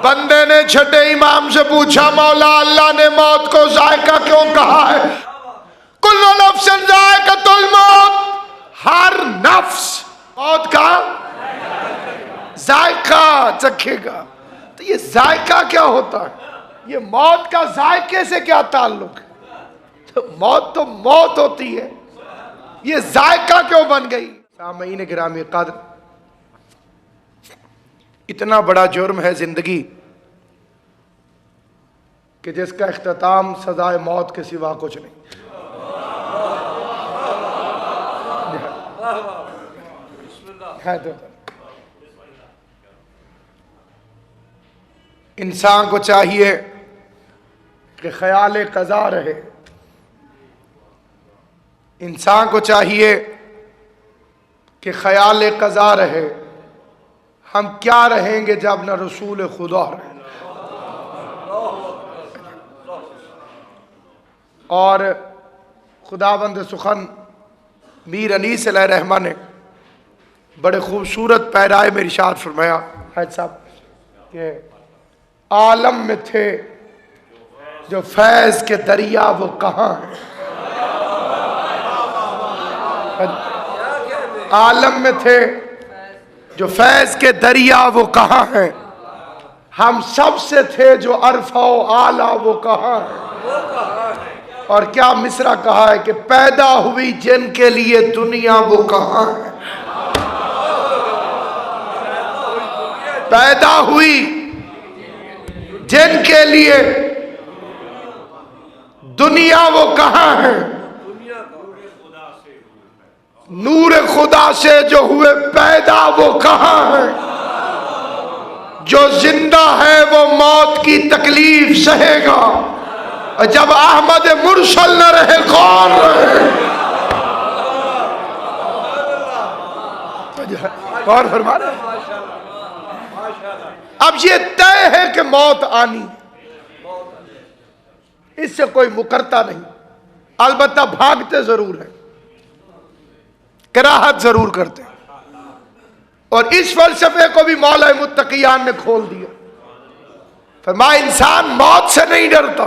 बंदे ने छठे इमाम से पूछा, मौला अल्लाह ने मौत को जायका क्यों कहा है? कुल्लु नफ्सिन जायकातुल मौत, हर नफ्स मौत का जायका चखेगा। तो ये जायका क्या होता है? ये मौत का जायके से क्या ताल्लुक है? तो मौत होती है, ये जायका क्यों बन गई? सामईन गिरामी कद्र, इतना बड़ा जुर्म है जिंदगी कि जिसका इख्तिताम सजाए मौत के सिवा कुछ नहीं। है तो इंसान को चाहिए कि ख्याल क़ज़ा रहे, इंसान को चाहिए कि ख्याल क़ज़ा रहे। हम क्या रहेंगे जब न रसूल खुदा रहे? और खुदाबंद सुखन मीर अनीस अलैहिर्रहमा ने बड़े खूबसूरत पैराए में इरशाद फरमाया है साहब कि आलम में थे जो फैज़ के दरिया वो कहाँ हैं? आलम में थे जो फैज़ के दरिया वो कहाँ हैं? हम सब से थे जो अरफा आला वो कहाँ हैं? और क्या मिसरा कहा है कि पैदा हुई जिनके लिए दुनिया वो कहाँ है? पैदा हुई जिनके लिए दुनिया वो कहाँ है? नूर खुदा से जो हुए पैदा वो कहाँ है? जो जिंदा है वो मौत की तकलीफ सहेगा, और जब अहमद मुरसल न रहे कौन रहे? कौन फरमा रहे? अब ये तय है कि मौत आनी, इससे कोई मुकरता नहीं। अलबत्ता भागते जरूर है, कराहत जरूर करते हैं। और इस फलसफे को भी मौला मुत्तकियान ने खोल दिया। फरमाया इंसान मौत से नहीं डरता।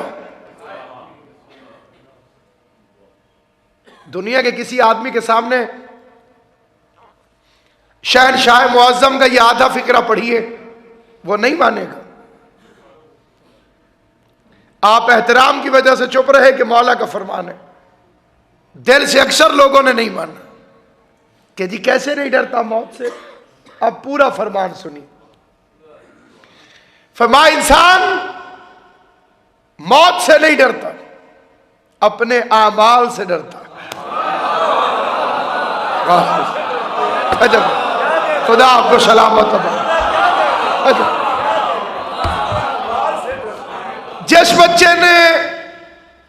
दुनिया के किसी आदमी के सामने शहनशाह मुअज्जम का यह आधा फिक्रा पढ़िए, वो नहीं मानेगा। आप एहतराम की वजह से चुप रहे कि मौला का फरमान है। दिल से अक्सर लोगों ने नहीं माना कि जी कैसे नहीं डरता मौत से। अब पूरा फरमान सुनिए। फरमाया इंसान मौत से नहीं डरता, अपने आमाल से डरता। अजब, खुदा आपको सलामत हो। जिस बच्चे ने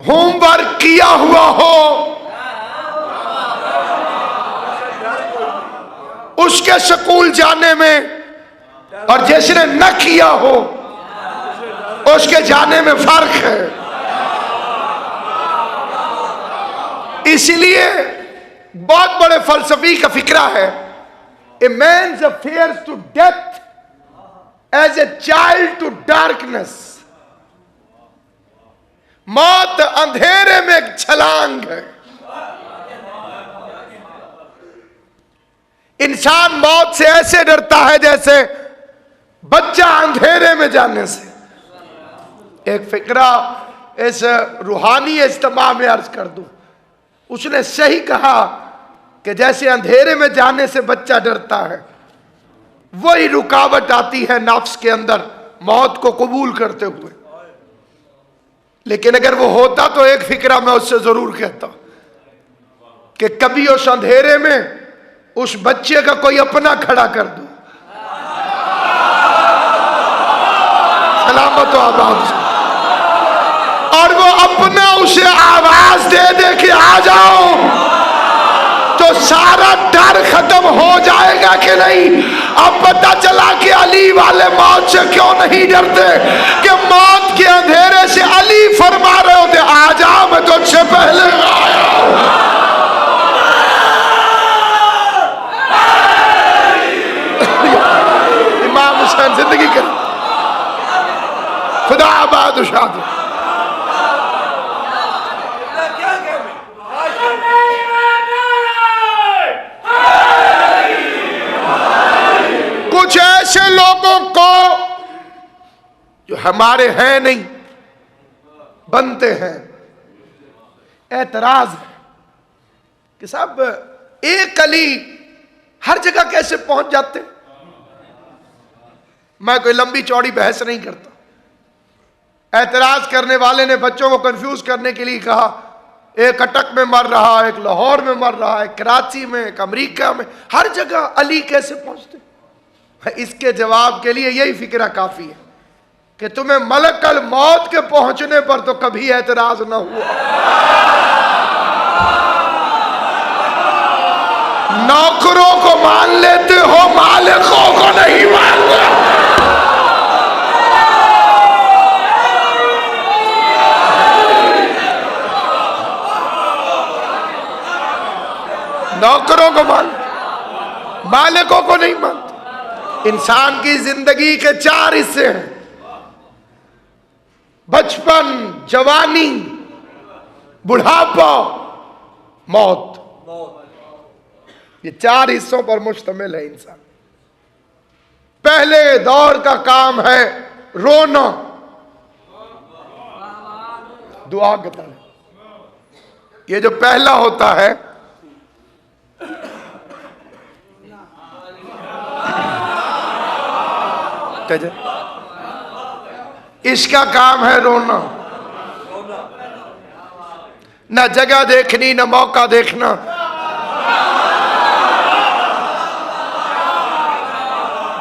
होमवर्क किया हुआ हो उसके स्कूल जाने में, और जिसने न किया हो उसके जाने में फर्क है। इसलिए बहुत बड़े फलसफी का फिक्रा है, a man's affairs to death as a child to darkness. मौत अंधेरे में एक छलांग है। इंसान मौत से ऐसे डरता है जैसे बच्चा अंधेरे में जाने से। एक फिक्रा इस रूहानी इज्तिमा में अर्ज कर दूं, उसने सही कहा कि जैसे अंधेरे में जाने से बच्चा डरता है, वही रुकावट आती है नफ्स के अंदर मौत को कबूल करते हुए। लेकिन अगर वो होता तो एक फिक्रा मैं उससे जरूर कहता कि कभी उस अंधेरे में उस बच्चे का कोई अपना खड़ा कर दो। सलामत आबाद से, और वो अपना उसे आवाज दे दे कि आ जाओ, तो सारा डर खत्म हो जाएगा कि नहीं। अब पता चला कि अली वाले मौत से क्यों नहीं डरते, कि मौत के अंधेरे से अली फरमा रहे होते आ जा, मैं तुझसे पहले आया। इमाम हुसैन जिंदगी कर खुदा बादशाह दे। कुछ ऐसे लोगों को जो हमारे हैं नहीं, बनते हैं, एतराज है कि साहब एक अली हर जगह कैसे पहुंच जाते। मैं कोई लंबी चौड़ी बहस नहीं करता। एतराज करने वाले ने बच्चों को कंफ्यूज करने के लिए कहा, एक कटक में मर रहा, एक लाहौर में मर रहा, एक कराची में, एक अमेरिका में, हर जगह अली कैसे पहुंचते। इसके जवाब के लिए यही फिक्रा काफी है कि तुम्हें मलकल मौत के पहुंचने पर तो कभी एतराज न हुआ। नौकरों को मान लेते हो, मालिकों को नहीं मानते। नौकरों को मान, मालिकों को नहीं मानते। इंसान की जिंदगी के 4 हिस्से हैं, बचपन, जवानी, बुढ़ापा, मौत। ये 4 हिस्सों पर मुश्तमिल है इंसान। पहले दौर का काम है रोना, दुआ के तरह। ये जो पहला होता है, इसका काम है रोना। ना जगह देखनी, ना मौका देखना।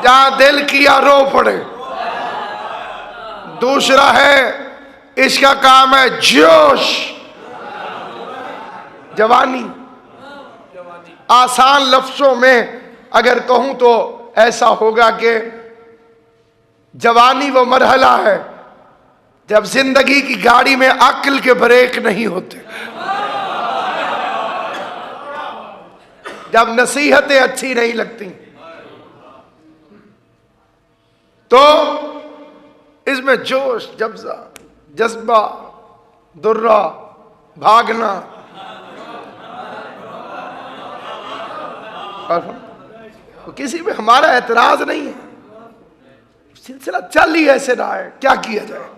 जहां दिल किया रो पड़े। दूसरा है, इसका काम है जोश, जवानी। आसान लफ्जों में अगर कहूं तो ऐसा होगा कि जवानी वो मरहला है जब जिंदगी की गाड़ी में अक्ल के ब्रेक नहीं होते, जब नसीहतें अच्छी नहीं लगती, तो इसमें जोश, जज्बा, दुर्रा, भागना। और किसी में हमारा एतराज नहीं है, सिलसिला चल ही ऐसे रहा है, क्या किया जाए।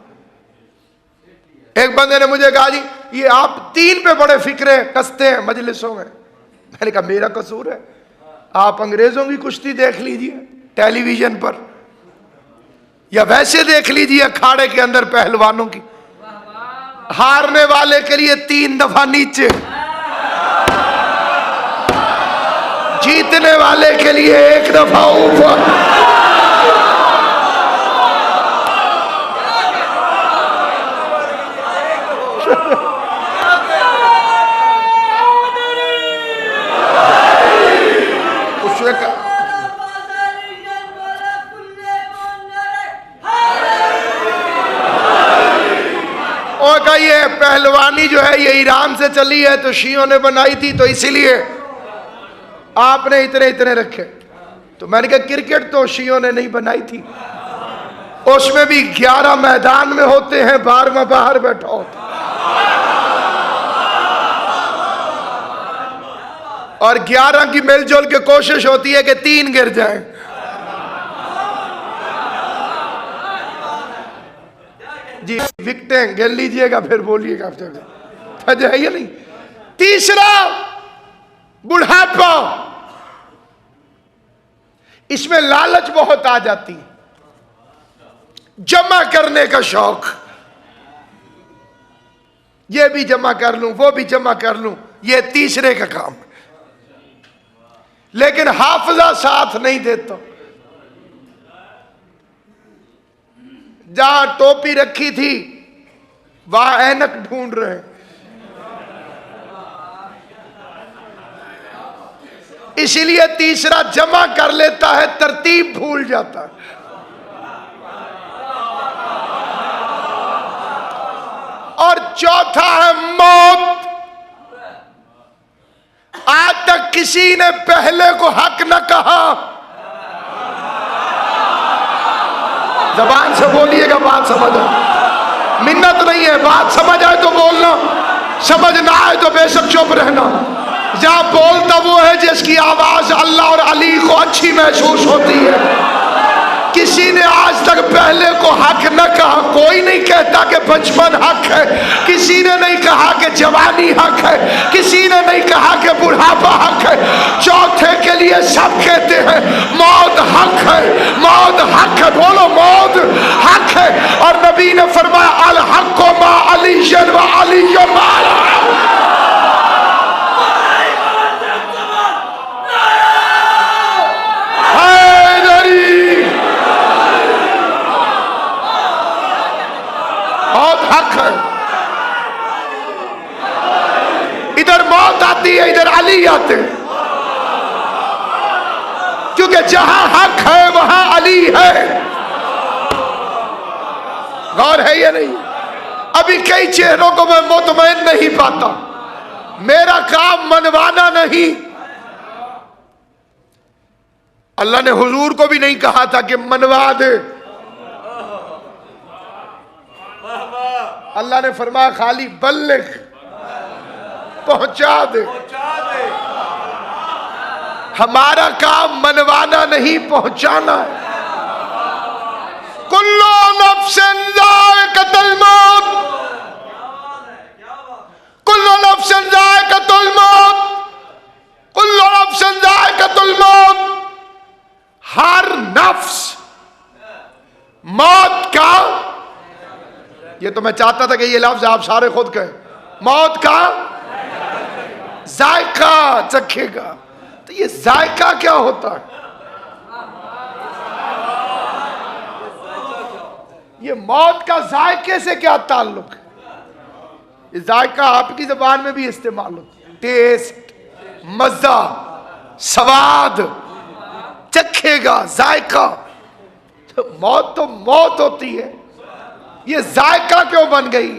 एक बंदे ने मुझे कहा, जी ये आप 3 पे बड़े फिक्रे कसते हैं मजलिसों में। मैंने कहा मेरा कसूर है? आप अंग्रेजों की कुश्ती देख लीजिए टेलीविजन पर, या वैसे देख लीजिए अखाड़े के अंदर पहलवानों की। हारने वाले के लिए 3 दफा नीचे, जीतने वाले के लिए 1 दफा ऊपर। और ये पहलवानी जो है ये ईरान से चली है, तो शियों ने बनाई थी, तो इसीलिए आपने इतने इतने रखे। तो मैंने कहा क्रिकेट तो शियों ने नहीं बनाई थी, उसमें भी 11 मैदान में होते हैं, 12वां बाहर बैठा होता। और 11 की मिलजुल के कोशिश होती है कि 3 गिर जाएं। जी विकटें गिन लीजिएगा, फिर बोलिएगा है या नहीं। तीसरा बुढ़ापा, इसमें लालच बहुत आ जाती, जमा करने का शौक, ये भी जमा कर लूं, वो भी जमा कर लूं, ये तीसरे का काम। लेकिन हाफिजा साथ नहीं देता। जहां टोपी रखी थी वहां ऐनक ढूंढ रहे हैं। इसीलिए तीसरा जमा कर लेता है, तरतीब भूल जाता है। और चौथा है मौत। आज तक किसी ने पहले को हक न कहा। जबान से बोलिएगा, बात समझो। मिन्नत नहीं है। बात समझ आए तो बोलना, समझ ना आए तो बेशक चुप रहना। जहाँ बोलता वो है जिसकी आवाज अल्लाह और अली को अच्छी महसूस होती है। किसी ने आज तक पहले को हक न कहा। कोई नहीं कहता कि बचपन हक है, किसी ने नहीं कहा कि जवानी हक है, किसी ने नहीं कहा कि बुढ़ापा हक है। चौथे के लिए सब कहते हैं मौत हक है, मौत हक है। बोलो मौत हक है। और नबी ने फरमाया अल हक को मा अलीजन व अलीजन मा हक है। इधर मौत आती है, इधर अली आते हैं, क्योंकि जहां हक है वहां अली है। गौर है या नहीं? अभी कई चेहरों को मैं मुतमईन नहीं पाता। मेरा काम मनवाना नहीं। अल्लाह ने हुजूर को भी नहीं कहा था कि मनवा दे। अल्लाह ने फरमाया खाली बल्लिग, पहुंचा दे। हमारा काम मनवाना नहीं, पहुंचाना है। कुल्लू नफ्सिन ज़ाइक़तुल मौत, कुल्लू नफ्सिन ज़ाइक़तुल मौत, कुल्लू नफ्सिन ज़ाइक़तुल मौत। हर नफ्स मौत का, ये तो मैं चाहता था कि ये लफ्ज आप सारे खुद कहें, मौत का जायका चखेगा। तो ये जायका क्या होता है? ये मौत का जायके से क्या ताल्लुक है? ये जायका आपकी जबान में भी इस्तेमाल होता है। टेस्ट, मजा, स्वाद, चखेगा, जायका। तो मौत होती है, ये जायका क्यों बन गई?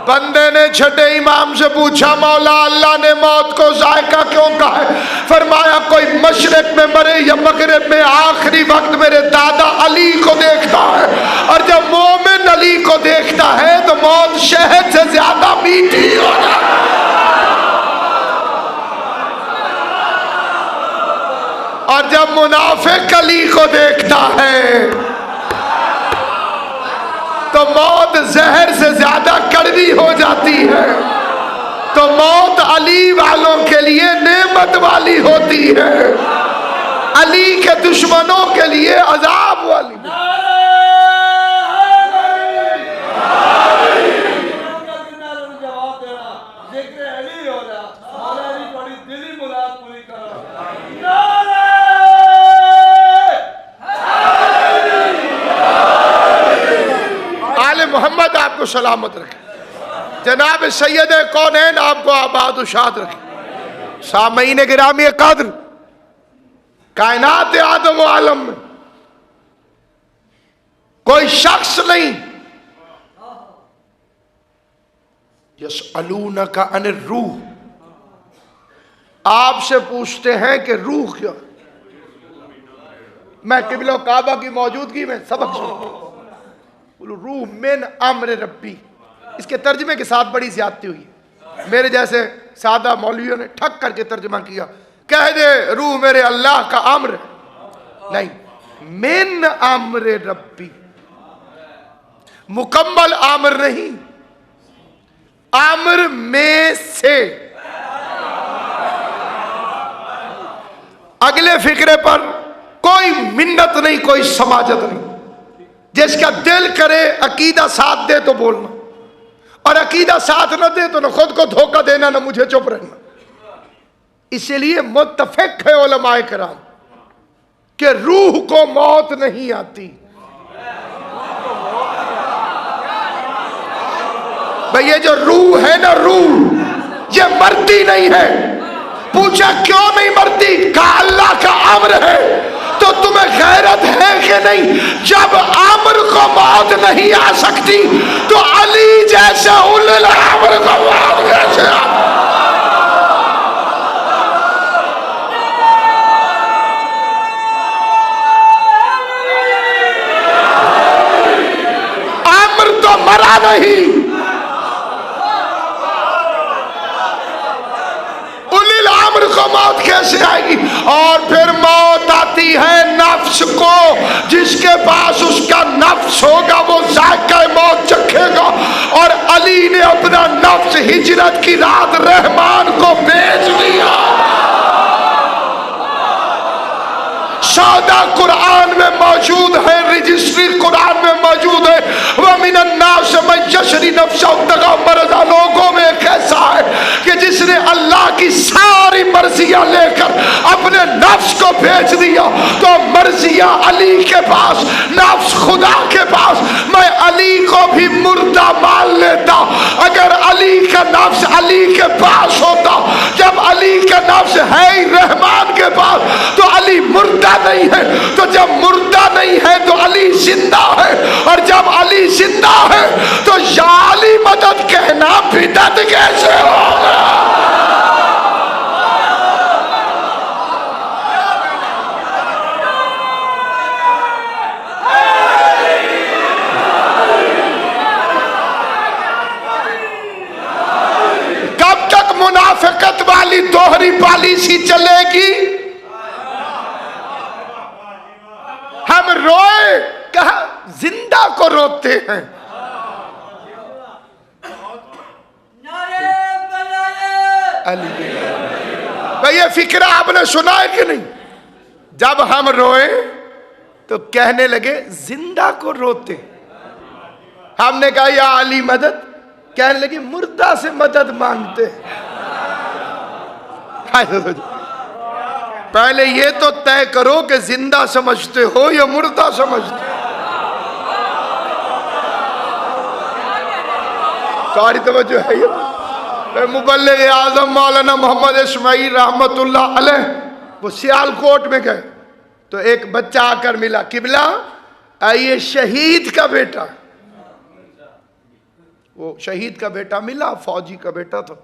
बंदे ने छठे इमाम से पूछा मौला अल्लाह ने मौत को जायका क्यों कहा है? फरमाया कोई मशरिक में मरे या मगरिब में, आखिरी वक्त मेरे दादा अली को देखता है। और जब मोमिन अली को देखता है तो मौत शहद से ज्यादा मीठी हो जाती है। और जब मुनाफिक अली को देखता है तो मौत जहर से ज्यादा कड़वी हो जाती है। तो मौत अली वालों के लिए नेमत वाली होती है, अली के दुश्मनों के लिए अजाब वाली। मोहम्मद आपको सलामत रखे, जनाब सैयद कौनैन आपको आबाद शाद रखे। सामईन गिरामी कद्र, कायनात आदम आलम में कोई शख्स नहीं यसअलूनका अनिर रूह, आपसे पूछते हैं कि रूह क्या। मैं किबला काबा की मौजूदगी में सबक सुनता, रूह मिन अम्र रब्बी। इसके तर्जमे के साथ बड़ी ज्यादती हुई। मेरे जैसे सादा मौलवियों ने ठक करके तर्जमा किया, कह दे रूह मेरे अल्लाह का अम्र। नहीं, मिन अम्र रब्बी, मुकम्मल आमर नहीं, आमर में से। अगले फिक्रे पर कोई मिन्नत नहीं, कोई समाजत नहीं। जिसका दिल करे अकीदा साथ दे तो बोलना, और अकीदा साथ न दे तो न खुद को धोखा देना न मुझे चुप रहना। इसलिए मुत्तफिक है उलमाए कराम कि रूह को मौत नहीं आती। भाई ये जो रूह है ना, रूह ये मरती नहीं है। पूछा क्यों नहीं मरती? कहा अल्लाह का अम्र है। तो तुम्हें गैरत है कि नहीं? जब अम्र को मौत नहीं आ सकती तो अली जैसे उलुल अम्र को मौत कैसे आ? मुर्दा नहीं। उलिल अम्र को मौत कैसे आएगी? और फिर मौत आती है नफ्स को, जिसके पास उसका नफ्स होगा वो जायका मौत चखेगा। और अली ने अपना नफ्स हिजरत की रात रहमान को बेच दिया। सौदा कुरान में मौजूद है, रजिस्ट्री कुरान में मौजूद है। वह मिनन्नास में यशरी नफ्सा मर्दा, लोगों में एक ऐसा है कि जिसने अल्लाह की सारी मर्जियां लेकर अपने नफ्स को बेच दिया। तो मर्जियां अली के पास, नफ्स खुदा के पास। मैं अली को भी मुर्दा मान लेता अगर अली का नफ्स अली के पास होता। जब अली का नफ्स है ही रहमान के पास तो अली मुर्दा नहीं है। तो जब मुर्दा नहीं है तो अली जिंदा है, और जब अली जिंदा है तो या अली मदद कहना बिदअत कैसे होगा? कब तक मुनाफिकत वाली दोहरी पॉलिसी चलेगी? हम रोए कहा, जिंदा को रोते हैं। भाई ये फिक्र आपने सुना है कि नहीं? जब हम रोए तो कहने लगे जिंदा को रोते। हमने कहा या अली मदद, कहने लगे मुर्दा से मदद मांगते। पहले ये तो तय करो कि जिंदा समझते हो या मुर्दा समझते हो। सारी तवज्जो है। ये मुबल्लिग आजम मौलाना मोहम्मद इस्माइल रहमतुल्लाह अलैह वो सियालकोट में गए तो एक बच्चा आकर मिला, किबला ये शहीद का बेटा। वो शहीद का बेटा मिला, फौजी का बेटा था,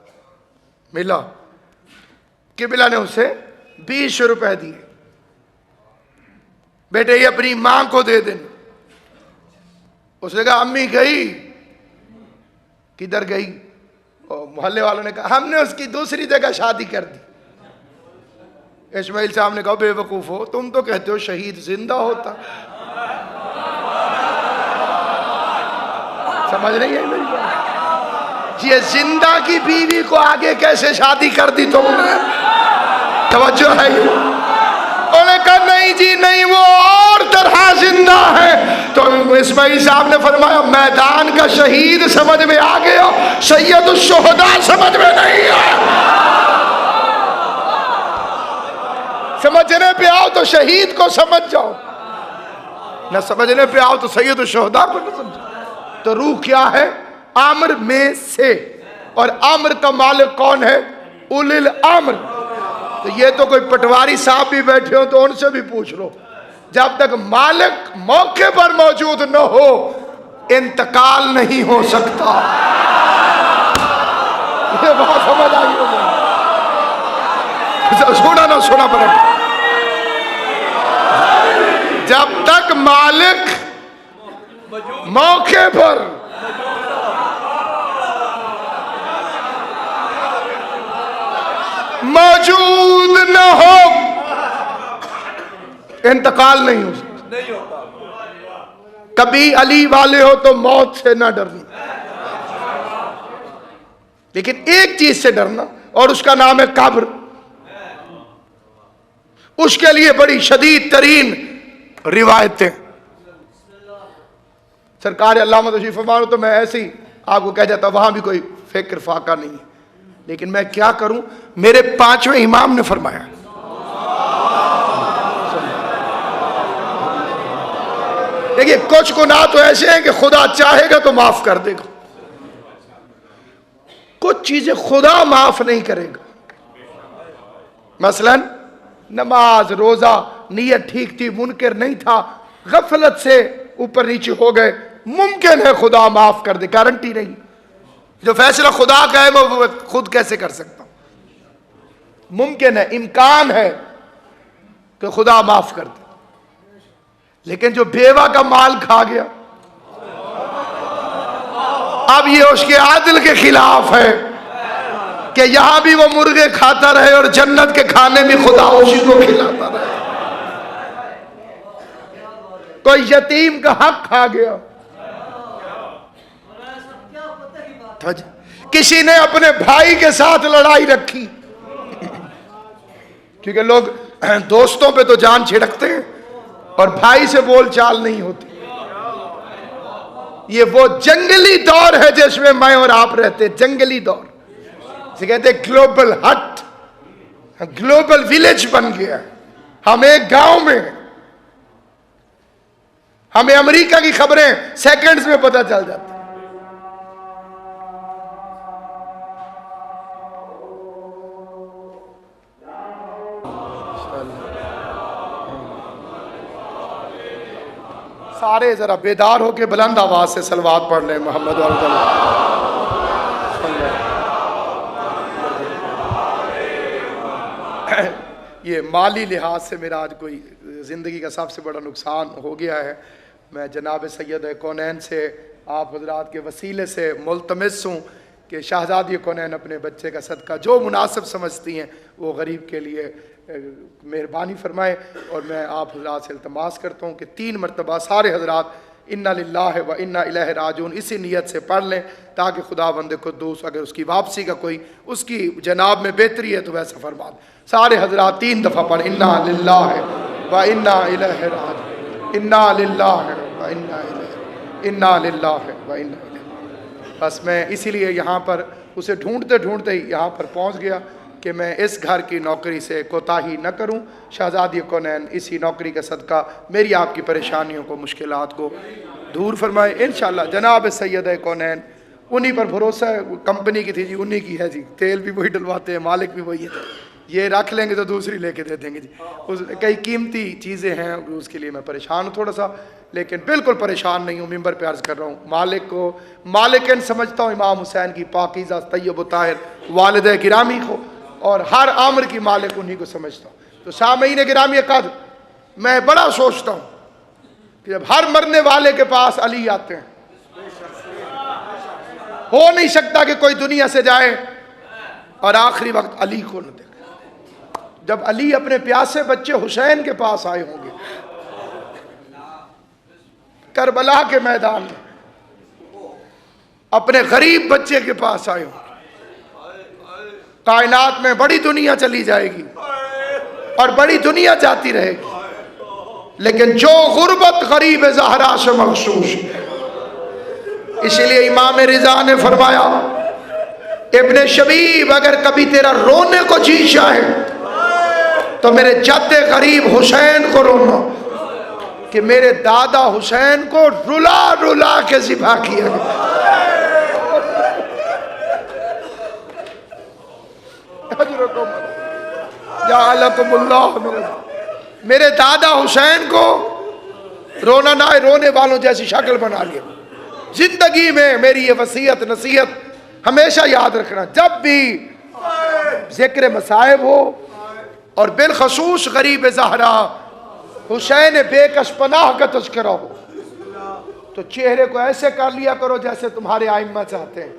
मिला। किबला ने उसे 20 रुपए दिए, बेटे ये अपनी मां को दे देना। उसने कहा अम्मी गई, किधर गई? और मोहल्ले वालों ने कहा हमने उसकी दूसरी जगह शादी कर दी। इस्माइल साहब ने कहा बेवकूफ हो, तुम तो कहते हो शहीद जिंदा होता। समझ नहीं है मेरी बात? ये जिंदा की बीवी को आगे कैसे शादी कर दी तुमने? तवज्जो है? उन्होंने कहा नहीं जी नहीं, वो और तरह जिंदा है। तो इस्माइल साहब ने फरमाया मैदान का शहीद समझ में आ गया, सैयद शुहदा समझ में नहीं आया। समझने पे आओ तो शहीद को समझ जाओ, न समझने पे आओ तो सैयद शुहदा को न समझो। तो रूह क्या है? आम्र में से। और आम्र का मालिक कौन है? उलिल आम्र। तो ये तो कोई पटवारी साहब भी बैठे हो तो उनसे भी पूछ लो। जब तक मालिक मौके पर मौजूद न हो इंतकाल नहीं हो सकता। ये बात समझ आई होगी? सुना ना सुना पर जब तक मालिक मौके पर मौजूद न हो इंतकाल नहीं हो सकता। कभी अली वाले हो तो मौत से ना डरना, लेकिन एक चीज से डरना और उसका नाम है कब्र। उसके लिए बड़ी शदीद तरीन रिवायतें। सरकार अल्लामा तशरीफ फरमाओ तो मैं ऐसे ही आपको कह जाता वहां भी कोई फिक्र फाका नहीं है, लेकिन मैं क्या करूं? मेरे 5वें इमाम ने फरमाया देखिए कुछ गुनाह तो ऐसे हैं कि खुदा चाहेगा तो माफ कर देगा, कुछ चीजें खुदा माफ नहीं करेगा। मसलन नमाज रोजा, नियत ठीक थी, मुनकर नहीं था, गफलत से ऊपर नीचे हो गए, मुमकिन है खुदा माफ कर दे, गारंटी नहीं। जो फैसला खुदा का है वो खुद कैसे कर सकता हूं? मुमकिन है, इम्कान है कि खुदा माफ कर दे। लेकिन जो बेवा का माल खा गया अब ये उसके आदिल के खिलाफ है कि यहां भी वो मुर्गे खाता रहे और जन्नत के खाने भी खुदा उसी को खिलाता रहे। कोई यतीम का हक खा गया, किसी ने अपने भाई के साथ लड़ाई रखी, क्योंकि लोग दोस्तों पे तो जान छिड़कते हैं और भाई से बोलचाल नहीं होती। ये वो जंगली दौर है जिसमें मैं और आप रहते, जंगली दौर जिसे कहते ग्लोबल हट, ग्लोबल विलेज बन गया। हम एक गांव में हैं, हमें अमेरिका की खबरें सेकंड्स में पता चल जाती। सारे जरा बेदार होके बुलंद आवाज से सलवात पढ़ लें मोहम्मद ये माली लिहाज से मेरा आज कोई ज़िंदगी का सबसे बड़ा नुकसान हो गया है। मैं जनाब सैयद कौनैन से आप हजरात के वसीले से मुल्तमिस हूँ कि शहजादी कौनैन अपने बच्चे का सदका जो मुनासिब समझती हैं वो गरीब के लिए मेहरबानी फरमाए। और मैं आप हजरात से इल्तमास करता हूँ कि 3 मरतबा सारे हजरात इन्ना लिल्लाहि व इन्ना इलैहि राजिऊन इसी नीयत से पढ़ लें ताकि खुदा बंदे खुद्दूस अगर उसकी वापसी का कोई उसकी जनाब में बेहतरी है तो वैसा फरमा दे। सारे हजरात 3 दफ़ा पढ़ इन्ना लिल्लाहि व इन्ना इलैहि राजिऊन, इन्ना लिल्लाहि व इन्ना इलैहि, इन्ना लिल्लाहि व इन्ना इलैहि। बस मैं इसीलिए यहाँ पर उसे ढूंढते ढूंढते ही यहाँ पर पहुँच गया कि मैं इस घर की नौकरी से कोताही न करूं। शहजादी कौनैन इसी नौकरी का सदका मेरी आपकी परेशानियों को मुश्किलात को दूर फरमाए इंशाअल्लाह। जनाब सैयद कौनैन उन्हीं पर भरोसा है, कंपनी की थी जी, उन्हीं की है जी, तेल भी वही डलवाते हैं, मालिक भी वही है, ये रख लेंगे तो दूसरी लेके दे देंगे जी। उस कई कीमती चीज़ें हैं, उसके लिए मैं परेशान हूँ थोड़ा सा, लेकिन बिल्कुल परेशान नहीं हूँ। मिंबर पे अर्ज़ कर रहा हूँ मालिक को मालिकन समझता हूँ, इमाम हुसैन की पाकीज़ा तय्यब ताहिर वालिद गिरामी को, और हर आमर की मालिक उन्हीं को समझता हूँ। तो सामईन गिरामी कद मैं बड़ा सोचता हूँ कि जब हर मरने वाले के पास अली आते हैं, हो नहीं सकता कि कोई दुनिया से जाए और आखिरी वक्त अली को न देखे। जब अली अपने प्यासे बच्चे हुसैन के पास आए होंगे करबला के मैदान में, अपने गरीब बच्चे के पास आए होंगे, कायनात में बड़ी दुनिया चली जाएगी और बड़ी दुनिया जाती रहेगी, लेकिन जो गुर्बत गरीब ज़हरा से मखसूस है। इसीलिए इमाम रिजा ने फरमाया इब्ने शबीब अगर कभी तेरा रोने को जी चाहे तो मेरे जद्दे गरीब हुसैन को रोना कि मेरे दादा हुसैन को रुला रुला के ज़िबा किया गया। मेरे दादा हुसैन को रोना ना है, रोने वालों जैसी शक्ल बना लिया। जिंदगी में मेरी ये वसीयत नसीहत हमेशा याद रखना, जब भी जिक्र मसाइब हो और बिलखसूस गरीब ज़हरा हुसैन बेकश पनाह का तज़किरा हो तो चेहरे को ऐसे कर लिया करो जैसे तुम्हारे आइम्मा चाहते हैं।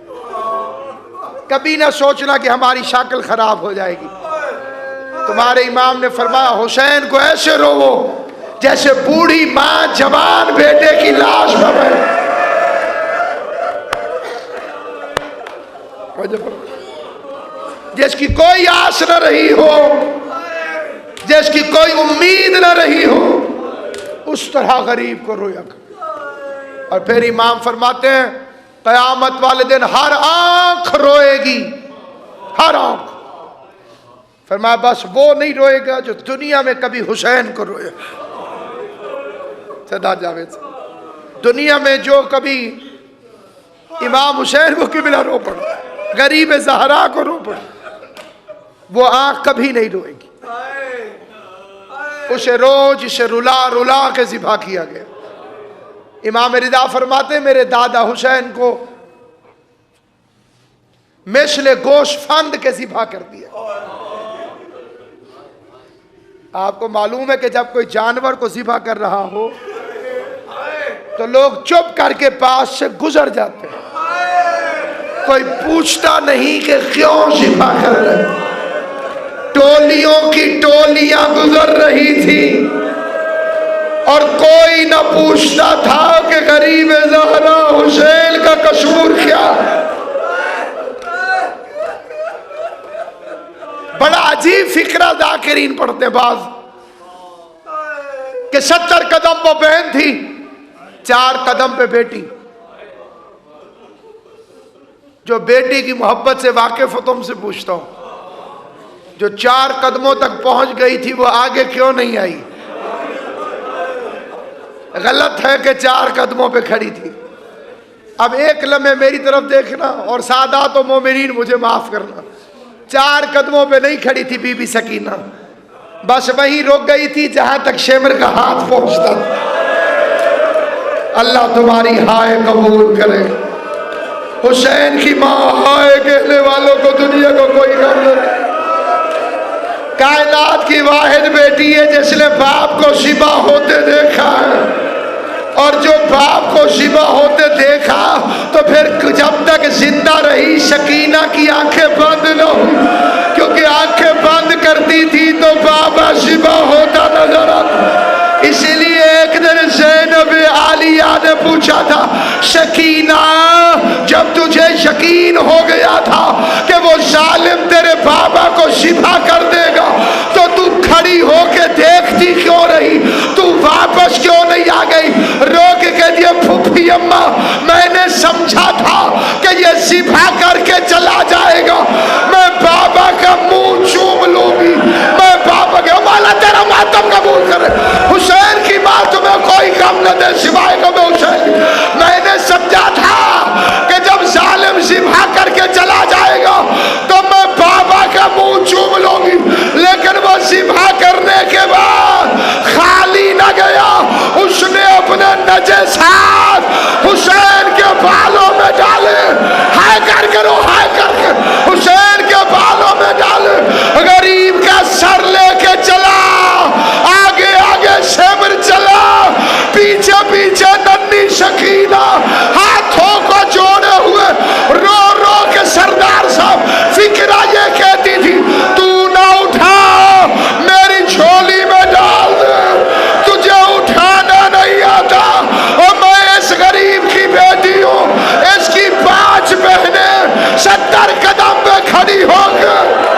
कभी ना सोचना कि हमारी शक्ल खराब हो जाएगी। तुम्हारे इमाम ने फरमाया हुसैन को ऐसे रोवो जैसे बूढ़ी माँ जवान बेटे की लाश भरे। जिसकी कोई आस न रही हो, जिसकी कोई उम्मीद न रही हो, उस तरह गरीब को रोया कर। और फिर इमाम फरमाते हैं क़यामत वाले दिन हर आंख रोएगी, हर आंख। फरमाया बस वो नहीं रोएगा जो दुनिया में कभी हुसैन को रोए। सरदार जावेद साहब, दुनिया में जो कभी इमाम हुसैन को किबला रो पड़ा, गरीब ज़हरा को रो पड़ा, वो आंख कभी नहीं रोएगी। उसे रोज इसे रुला रुला के ज़िबा किया गया। इमाम रिदा फरमाते मेरे दादा हुसैन को मिस्ले गोश्त फंद के ज़िबा कर दिया। आपको मालूम है कि जब कोई जानवर को ज़िबा कर रहा हो तो लोग चुप करके पास से गुजर जाते हैं। कोई पूछता नहीं कि क्यों शिफा कर रहे। टोलियों की टोलियां गुजर रही थी और कोई न पूछता था कि गरीब ज़हरा हुसैन का कसूर क्या। बड़ा अजीब फिक्रा जाकिरीन पढ़ते बाज कि 70 कदम पर बहन थी, 4 कदम पे बेटी। जो बेटी की मोहब्बत से वाकिफ हो तुमसे पूछता हूं, जो 4 कदमों तक पहुंच गई थी वो आगे क्यों नहीं आई? गलत है कि 4 कदमों पे खड़ी थी। अब एक लम्हे मेरी तरफ देखना और सादात व मोमिनीन मुझे माफ करना, 4 कदमों पे नहीं खड़ी थी बीबी सकीना, बस वहीं रुक गई थी जहां तक शेमर का हाथ पहुंचता था। अल्लाह तुम्हारी हाय कबूल करे। हुसैन की माँ हाय कहने वालों को दुनिया को कोई गम नहीं। कायनात की वाहिद बेटी है जिसने बाप को शिबा होते देखा है, और जो बाप को शिबा होते देखा तो फिर जब तक जिंदा रही शकीना की आंखें बंद न हुई, क्योंकि आंखें बंद करती थी तो बाबा शिबा होता नजर आता। इसीलिए एक दिन ज़ैनब आलिया ने पूछा था, शकीना जब तुझे यकीन हो गया था कि वो जालिम तेरे बाबा को शिफा कर देगा तो तू खड़ी होके देखती क्यों रही? तू वापस क्यों नहीं आ गई? रोक के दिए फूफी अम्मा, मैंने समझा था कि ये शिफा करके चला जाएगा, मैं बाबा का मुंह चूम लूंगी, मैं बाबा के वाला तेरा मातम कबूल करे। हुसैन की माँ तुम्हें कोई कम न दे सिवाय कब हुसैन। मैंने समझा था कि जब जालिम शिफा करके चला जाएगा तो मैं बाबा का मुंह चूम लूंगी, लेकिन वो शिफा करने के बाद खाली न गया, उसने अपने नजे साथ हुसैन के बालों में डाले, हाय करके रो हाय करके हुसैन के बालों में डाले। गरीब का सर लेके चला, आगे आगे शेमर चला, पीछे पीछे नन्ही शकीना हाथों को जोड़े हुए रो रो के सरदार साहब फिक्रा ये कहती थी, तू ना उठा मेरी झोली में डाल दे, तुझे उठाना नहीं आता, और मैं इस गरीब की बेटी हूँ, इसकी 5 बहनें 70 कदम पे खड़ी होकर